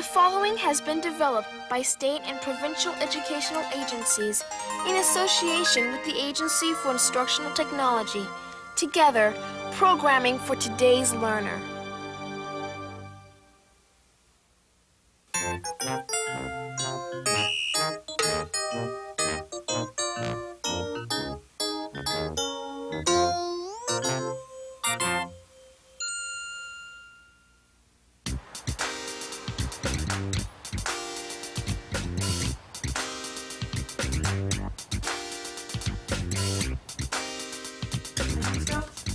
The following has been developed by state and provincial educational agencies in association with the Agency for Instructional Technology. Together, programming for today's learner.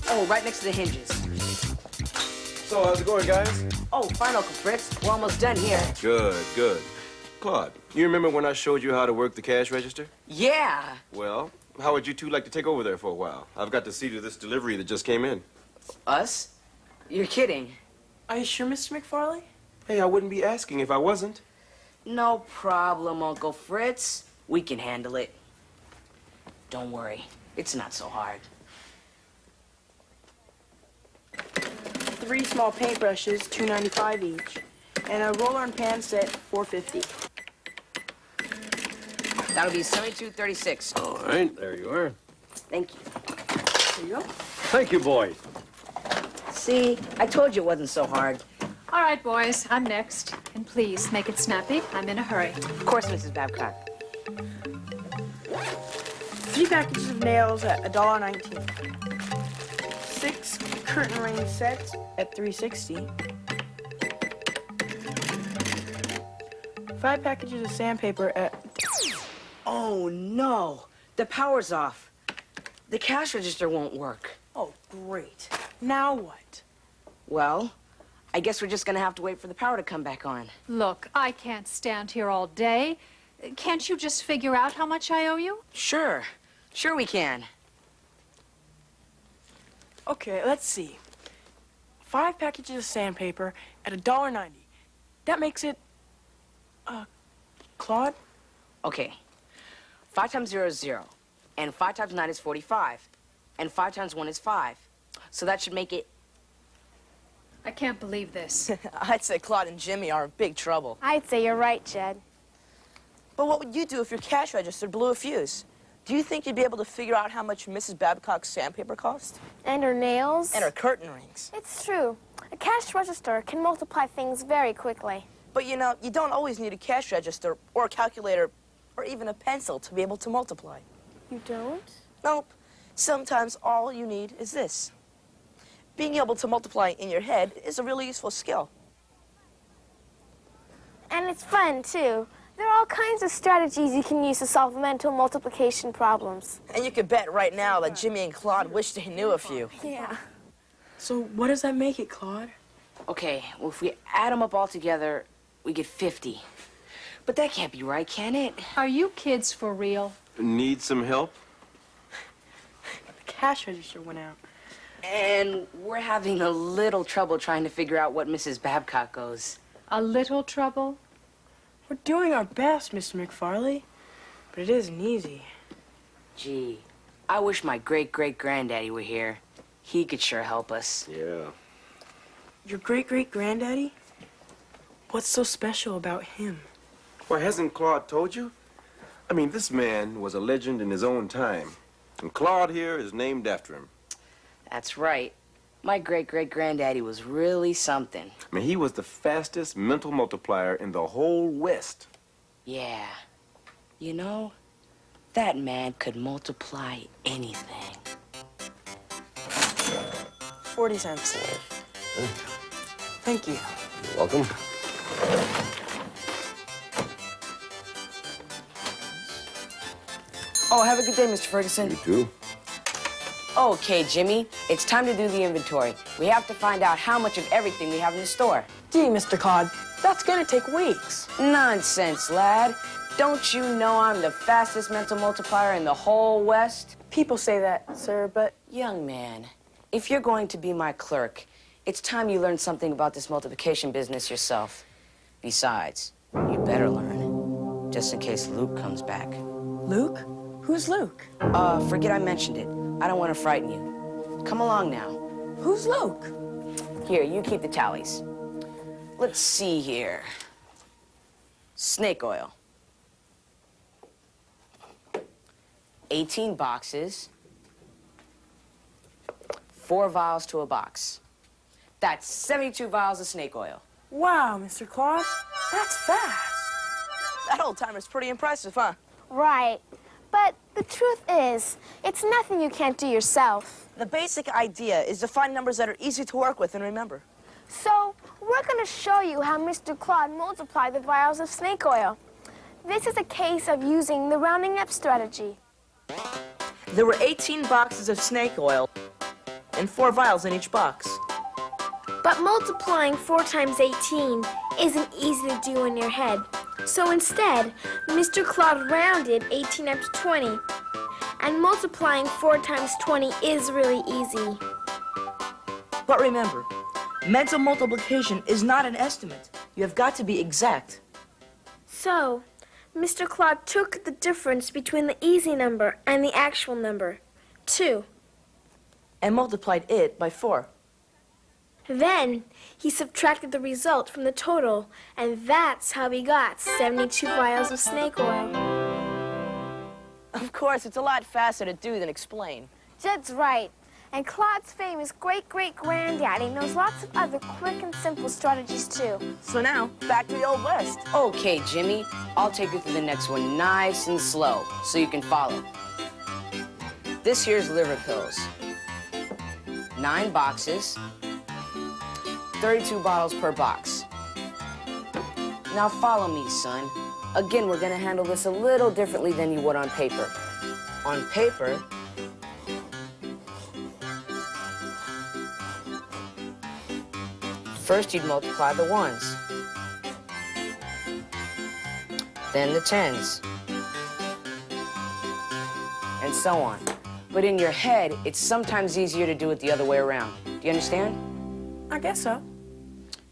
Oh, right next to the hinges. So, how's it going, guys? Oh, fine, Uncle Fritz. We're almost done here. Good, good. Claude, you remember when I showed you how to work the cash register? Yeah. Well, how would you two like to take over there for a while? I've got to see to this delivery that just came in. Us? You're kidding. Are you sure, Mr. McFarley? Hey, I wouldn't be asking if I wasn't. No problem, Uncle Fritz. We can handle it. Don't worry. It's not so hard. 3 small paintbrushes, $2.95 each, and a roller and pan set, $4.50. That'll be $72.36. All right, there you are. Thank you. There you go. Thank you, boy. See, I told you it wasn't so hard. All right, boys, I'm next. And please, make it snappy. I'm in a hurry. Of course, Mrs. Babcock. 3 packages of nails at $1.19. 6 curtain ring sets at $3.60. 5 packages of sandpaper at... Oh, no. The power's off. The cash register won't work. Oh, great. Now what? Well, I guess we're just gonna have to wait for the power to come back on. Look, I can't stand here all day. Can't you just figure out how much I owe you? Sure. Sure we can. Okay, let's see. 5 packages of sandpaper at $1.90. That makes it... Claude? Okay. 5 times 0 is 0. And 5 times 9 is 45. And 5 times 1 is 5. So that should make it... I can't believe this. I'd say Claude and Jimmy are in big trouble. I'd say you're right, Jed. But what would you do if your cash register blew a fuse? Do you think you'd be able to figure out how much Mrs. Babcock's sandpaper cost? And her nails? And her curtain rings. It's true. A cash register can multiply things very quickly. But you know, you don't always need a cash register or a calculator or even a pencil to be able to multiply. You don't? Nope. Sometimes all you need is this. Being able to multiply in your head is a really useful skill. And it's fun, too. There are all kinds of strategies you can use to solve mental multiplication problems. And you can bet right now that Jimmy and Claude wish they knew a few. Yeah. So what does that make it, Claude? Okay, well, if we add them up all together, we get 50. But that can't be right, can it? Are you kids for real? Need some help? The cash register went out. And we're having a little trouble trying to figure out what Mrs. Babcock owes. A little trouble? We're doing our best, Mr. McFarley, but it isn't easy. Gee, I wish my great-great-granddaddy were here. He could sure help us. Yeah. Your great-great-granddaddy? What's so special about him? Why, hasn't Claude told you? I mean, this man was a legend in his own time. And Claude here is named after him. That's right. My great-great-granddaddy was really something. I mean, he was the fastest mental multiplier in the whole West. Yeah. You know, that man could multiply anything. 40 cents. Thank you. You're welcome. Oh, have a good day, Mr. Ferguson. You too. Okay, Jimmy, it's time to do the inventory. We have to find out how much of everything we have in the store. Gee, Mr. Claude, that's gonna take weeks. Nonsense, lad. Don't you know I'm the fastest mental multiplier in the whole West? People say that, sir, but... Young man, if you're going to be my clerk, it's time you learned something about this multiplication business yourself. Besides, you better learn, just in case Luke comes back. Luke? Who's Luke? Forget I mentioned it. I don't want to frighten you. Come along now. Who's Luke? Here, you keep the tallies. Let's see here. snake oil. 18 boxes, 4 vials to a box. That's 72 vials of snake oil. Wow, Mr. Claude, that's fast. That old timer's pretty impressive, huh? Right. But the truth is, it's nothing you can't do yourself. The basic idea is to find numbers that are easy to work with and remember. So, we're going to show you how Mr. Claude multiplied the vials of snake oil. This is a case of using the rounding up strategy. There were 18 boxes of snake oil and 4 vials in each box. But multiplying 4 times 18 isn't easy to do in your head. So instead, Mr. Claude rounded 18 up to 20. And multiplying 4 times 20 is really easy. But remember, mental multiplication is not an estimate. You have got to be exact. So, Mr. Claude took the difference between the easy number and the actual number, 2. And multiplied it by 4. Then, he subtracted the result from the total, and that's how he got 72 vials of snake oil. Of course, it's a lot faster to do than explain. Jed's right. And Claude's famous great-great-granddaddy knows lots of other quick and simple strategies, too. So now, back to the Old West. Okay, Jimmy, I'll take you through the next one nice and slow so you can follow. This here's liver pills. 9 boxes, 32 bottles per box. Now follow me, son. Again, we're gonna handle this a little differently than you would on paper. On paper, first you'd multiply the 1s, then the 10s, and so on. But in your head, it's sometimes easier to do it the other way around. Do you understand? I guess so.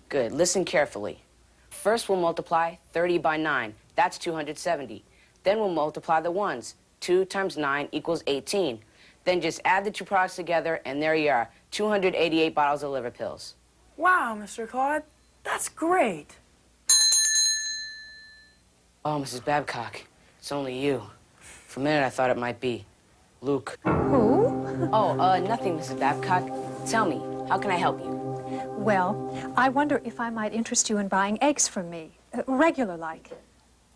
Good. Listen carefully. First, we'll multiply 30 by 9. That's 270. Then we'll multiply the 1s. 2 times 9 equals 18. Then just add the 2 products together, and there you are, 288 bottles of liver pills. Wow, Mr. Claude, that's great. Oh, Mrs. Babcock, it's only you. For a minute, I thought it might be Luke. Who? Oh, nothing, Mrs. Babcock. Tell me, how can I help you? Well, I wonder if I might interest you in buying eggs from me, regular-like.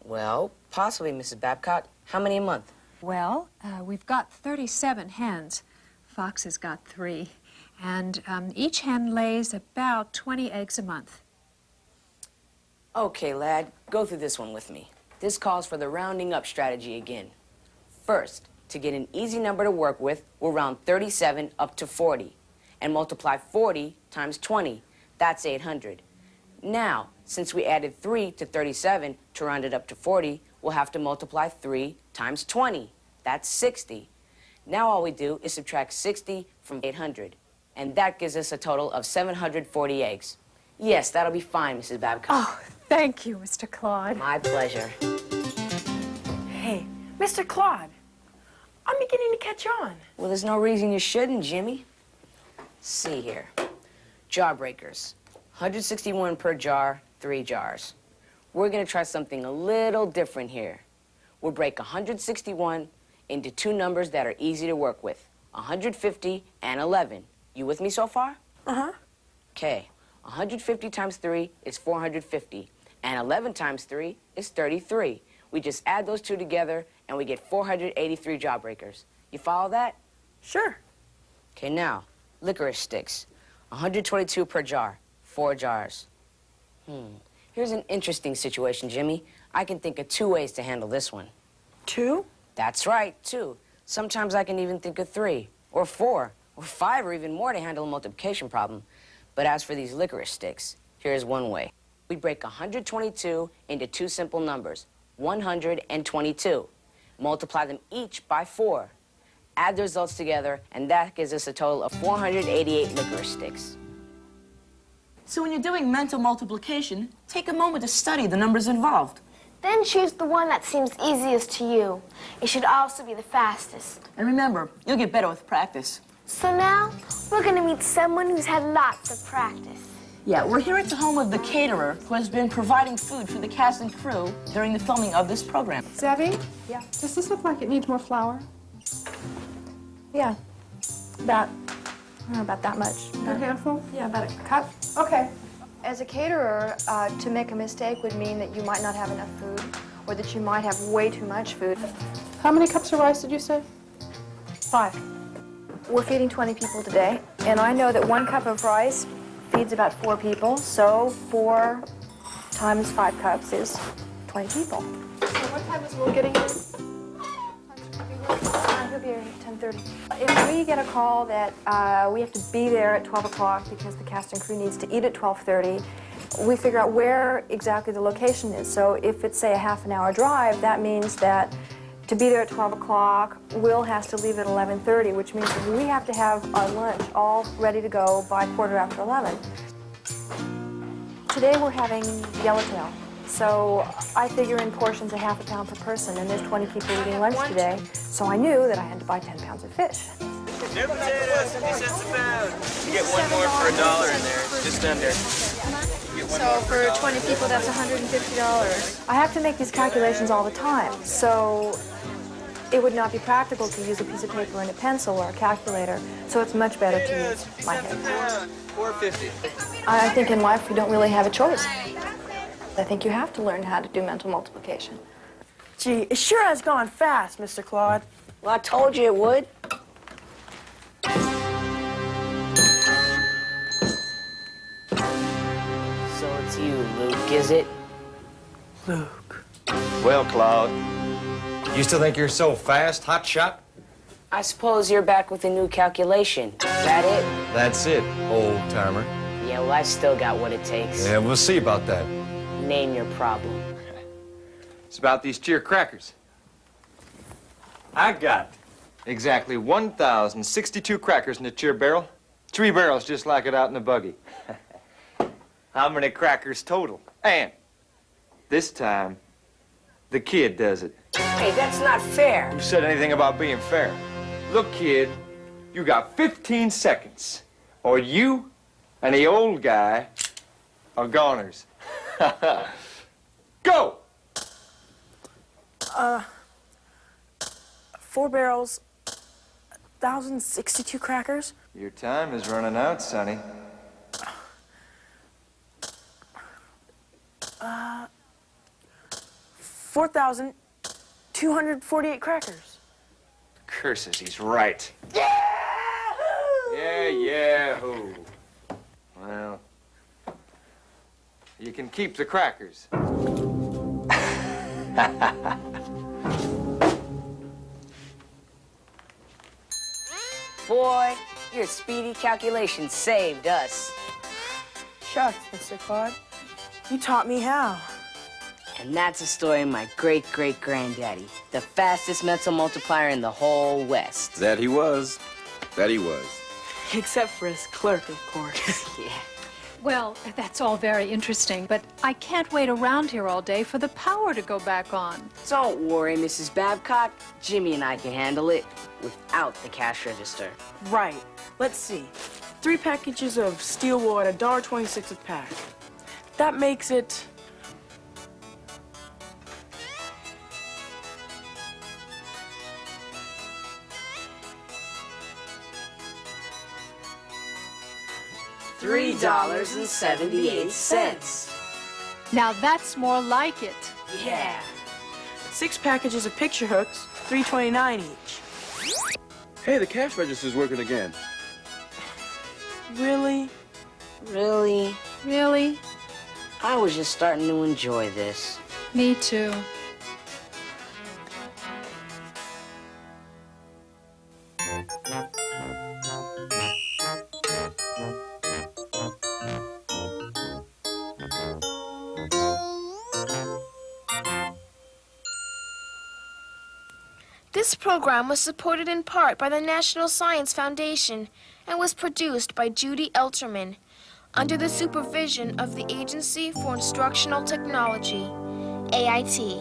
Well, possibly, Mrs. Babcock. How many a month? Well, we've got 37 hens. Fox has got 3. And each hen lays about 20 eggs a month. Okay, lad, go through this one with me. This calls for the rounding up strategy again. First, to get an easy number to work with, we'll round 37 up to 40 and multiply 40 times 20. That's 800. Now, since we added 3 to 37 to round it up to 40, we'll have to multiply 3 times 20. That's 60. Now all we do is subtract 60 from 800, and that gives us a total of 740 eggs. Yes, that'll be fine, Mrs. Babcock. Oh, thank you, Mr. Claude. My pleasure. Hey, Mr. Claude, I'm beginning to catch on. Well, there's no reason you shouldn't, Jimmy. See here. Jawbreakers. 161 per jar, 3 jars. We're going to try something a little different here. We'll break 161 into 2 numbers that are easy to work with. 150 and 11. You with me so far? Uh-huh. Okay. 150 times 3 is 450. And 11 times 3 is 33. We just add those 2 together, and we get 483 jawbreakers. You follow that? Sure. Okay, now, licorice sticks. 122 per jar, 4 jars. Here's an interesting situation, Jimmy. I can think of 2 ways to handle this one. 2? That's right, 2. Sometimes I can even think of 3, or 4, or 5, or even more to handle a multiplication problem. But as for these licorice sticks, here's one way. We break 122 into 2 simple numbers, 122. Multiply them each by 4. Add the results together, and that gives us a total of 488 licorice sticks. So when you're doing mental multiplication, take a moment to study the numbers involved. Then choose the one that seems easiest to you. It should also be the fastest. And remember, you'll get better with practice. So now, we're going to meet someone who's had lots of practice. Yeah, we're here at the home of the caterer who has been providing food for the cast and crew during the filming of this program. Zebby? Yeah. Does this look like it needs more flour? Yeah. About, I don't know, about that much. A handful? Yeah, about a cup. Okay. As a caterer, to make a mistake would mean that you might not have enough food or that you might have way too much food. How many cups of rice did you say? 5. We're feeding 20 people today, and I know that 1 cup of rice feeds about 4 people, so 4 times 5 cups is 20 people. So what time is Will getting here? He'll be here at 10:30. If we get a call that we have to be there at 12 o'clock because the cast and crew needs to eat at 12:30, we figure out where exactly the location is. So if it's, say, a half an hour drive, that means that to be there at 12 o'clock, Will has to leave at 11:30, which means that we have to have our lunch all ready to go by 11:15. Today we're having yellowtail. So I figure in portions of half a pound per person, and there's 20 people eating lunch today, so I knew that I had to buy 10 pounds of fish. New potatoes, 50 cents a pound. You get one more for $1 in there, just under. So for 20 people, that's $150. I have to make these calculations all the time, so it would not be practical to use a piece of paper and a pencil or a calculator, so it's much better to use my head. $4.50. I think in life we don't really have a choice. I think you have to learn how to do mental multiplication. Gee, it sure has gone fast, Mr. Claude. Well, I told you it would. So it's you, Luke, is it? Luke. Well, Claude, you still think you're so fast, hot shot? I suppose you're back with a new calculation. Is that it? That's it, old-timer. Yeah, well, I still got what it takes. Yeah, we'll see about that. Name your problem. It's about these cheer crackers. I got exactly 1,062 crackers in the cheer barrel. 3 barrels just like it out in the buggy. How many crackers total? And this time, the kid does it. Hey, that's not fair. Who said anything about being fair? Look, kid, you got 15 seconds, or you and the old guy are goners. Go! 4 barrels, 1,062 crackers. Your time is running out, Sonny. 4,248 crackers. Curses, he's right. Yahoo! Yeah, yahoo. Well, you can keep the crackers. Boy, your speedy calculation saved us. Shucks, Mr. Claude. You taught me how. And that's a story of my great-great-granddaddy, the fastest mental multiplier in the whole West. That he was. That he was. Except for his clerk, of course. Yeah. Well, that's all very interesting, but I can't wait around here all day for the power to go back on. Don't worry, Mrs. Babcock. Jimmy and I can handle it without the cash register. Right. Let's see. 3 packages of steel wool at $1.26 a pack. That makes it... $3.78. Now that's more like it. Yeah. 6 packages of picture hooks, $3.29 each. Hey, the cash register's working again. Really? Really? Really? I was just starting to enjoy this. Me too. This program was supported in part by the National Science Foundation and was produced by Judy Elterman under the supervision of the Agency for Instructional Technology, AIT.